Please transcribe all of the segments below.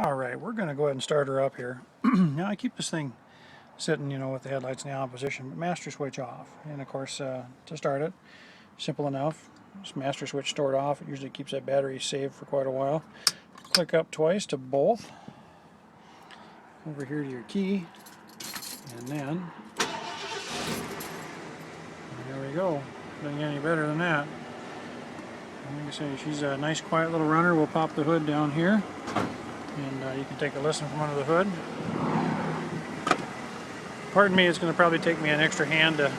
Alright, we're going to go ahead and start her up here. Now I keep this thing sitting, with the headlights in the on position, but master switch off. And of course, to start it, simple enough. Just master switch stored off. It usually keeps that battery saved for quite a while. Click up twice to both. Over here to your key. And then, there we go. Doesn't get any better than that. Like I say, she's a nice quiet little runner. We'll pop the hood down here. And you can take a listen from under the hood. Pardon me, it's going to probably take me an extra hand to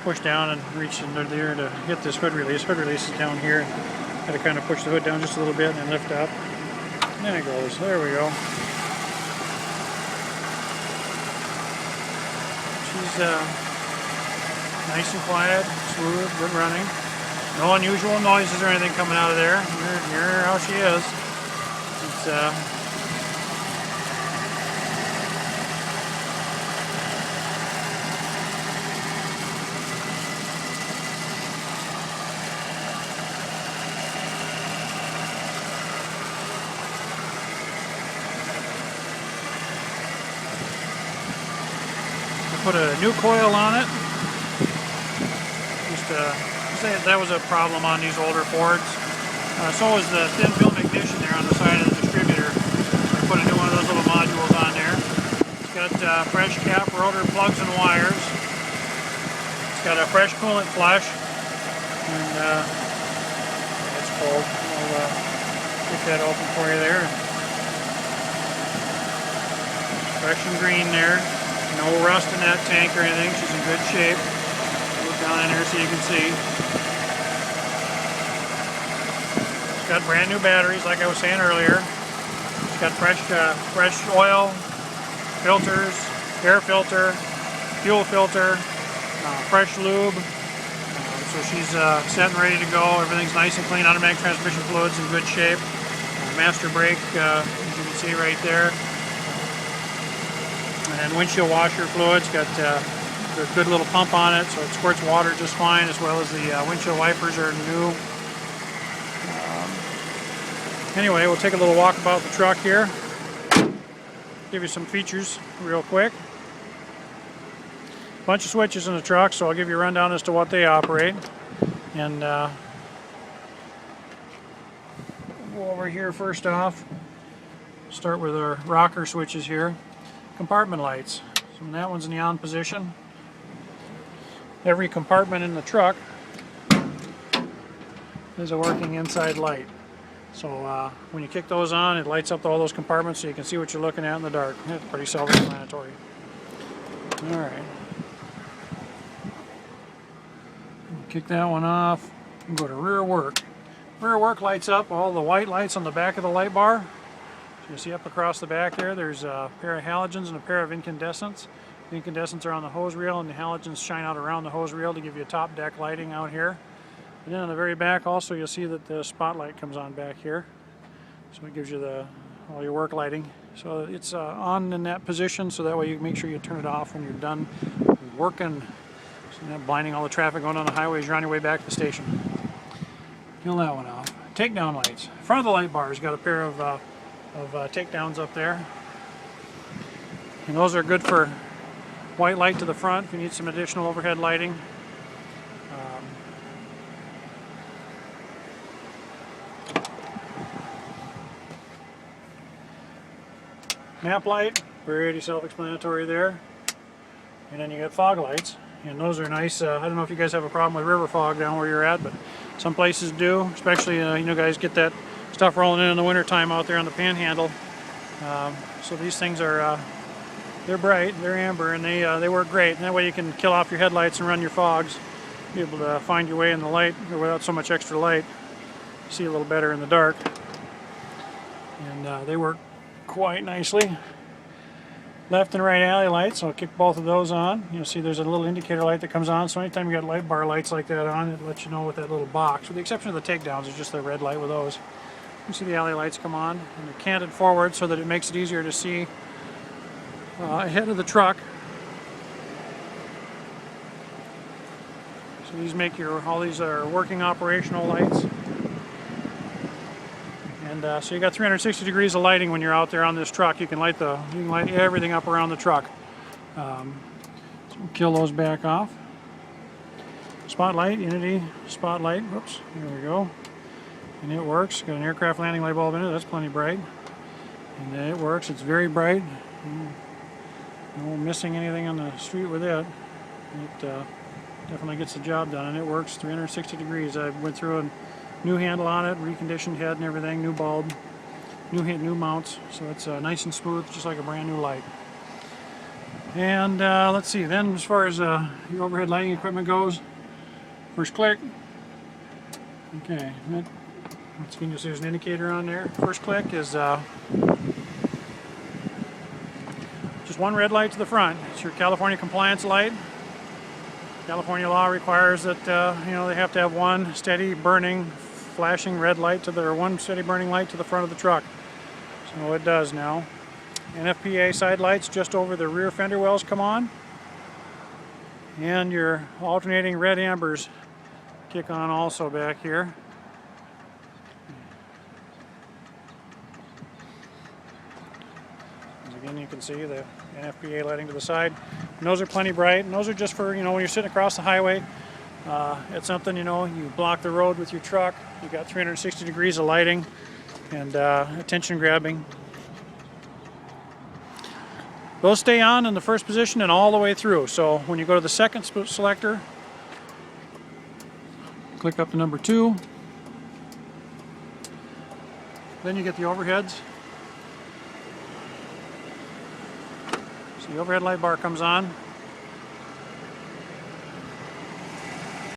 push down and reach under there to get this hood release. Hood release is down here. Got to kind of push the hood down just a little bit and then lift up. And then it goes. There we go. She's nice and quiet, smooth, good running. No unusual noises or anything coming out of there. Hear how she is. It's put a new coil on it. Just say that was a problem on these older Fords. So was the thin film ignition there on the side of the distributor. I put a new one of those little modules on there. It's got fresh cap rotor plugs and wires. It's got a fresh coolant flush. And it's cold. I'll get that open for you there. Fresh and green there. No rust in that tank or anything. She's in good shape. Look down in there so you can see. It's got brand new batteries, like I was saying earlier. It's got fresh oil, filters, air filter, fuel filter, fresh lube. So she's set and ready to go. Everything's nice and clean. Automatic transmission fluids in good shape. Master brake, as you can see right there. And windshield washer fluids, got a good little pump on it, so it squirts water just fine, as well as the windshield wipers are new. Anyway, we'll take a little walk about the truck here. Give you some features real quick. Bunch of switches in the truck, so I'll give you a rundown as to what they operate. And go over here first off. Start with our rocker switches here. Compartment lights. So when that one's in the on position, every compartment in the truck is a working inside light. So when you kick those on, it lights up all those compartments so you can see what you're looking at in the dark. It's pretty self-explanatory. Alright. Kick that one off and go to rear work. Rear work lights up all the white lights on the back of the light bar. You see up across the back there's a pair of halogens and a pair of incandescents. The incandescents are on the hose reel and the halogens shine out around the hose reel to give you top deck lighting out here. And then on the very back also you'll see that the spotlight comes on back here. So it gives you all your work lighting. So it's on in that position, so that way you make sure you turn it off when you're done working. So you're not blinding all the traffic going on the highway as you're on your way back to the station. Kill that one off. Takedown lights. In front of the light bar has got a pair of takedowns up there, and those are good for white light to the front if you need some additional overhead lighting. Map light, very self-explanatory there. And then you got fog lights, and those are nice. I don't know if you guys have a problem with river fog down where you're at, but some places do, especially guys get that stuff rolling in the winter time out there on the panhandle. So these things are they're bright, they're amber, and they work great. And that way you can kill off your headlights and run your fogs, be able to find your way in the light without so much extra light. See a little better in the dark, and they work quite nicely. Left and right alley lights, so I'll kick both of those on. You'll see there's a little indicator light that comes on, so anytime you got light bar lights like that on, it lets you know with that little box. With the exception of the takedowns, it's just the red light with those. You see the alley lights come on, and they're canted forward so that it makes it easier to see ahead of the truck. So these make all these are working operational lights. And And so you got 360 degrees of lighting when you're out there on this truck. You can light everything up around the truck. So we'll kill those back off. Spotlight, Unity spotlight. Whoops, there we go. And it works. Got an aircraft landing light bulb in it. That's plenty bright. And it works. It's very bright. No missing anything on the street with it. It definitely gets the job done, and it works 360 degrees. I went through a new handle on it, reconditioned head and everything, new bulb, new mounts, so it's nice and smooth, just like a brand new light. And let's see, then as far as your overhead lighting equipment goes, first click. Okay, once again you'll see there's an indicator on there. First click is just one red light to the front. It's your California compliance light. California law requires that they have to have one steady burning, flashing red light or one steady burning light to the front of the truck. So it does now. NFPA side lights just over the rear fender wells come on, and your alternating red ambers kick on also back here. Again, you can see the NFPA lighting to the side. And those are plenty bright, and those are just for, when you're sitting across the highway, it's something, you block the road with your truck, you've got 360 degrees of lighting, and attention grabbing. Those stay on in the first position and all the way through. So when you go to the second selector, click up to number 2. Then you get the overheads. So the overhead light bar comes on.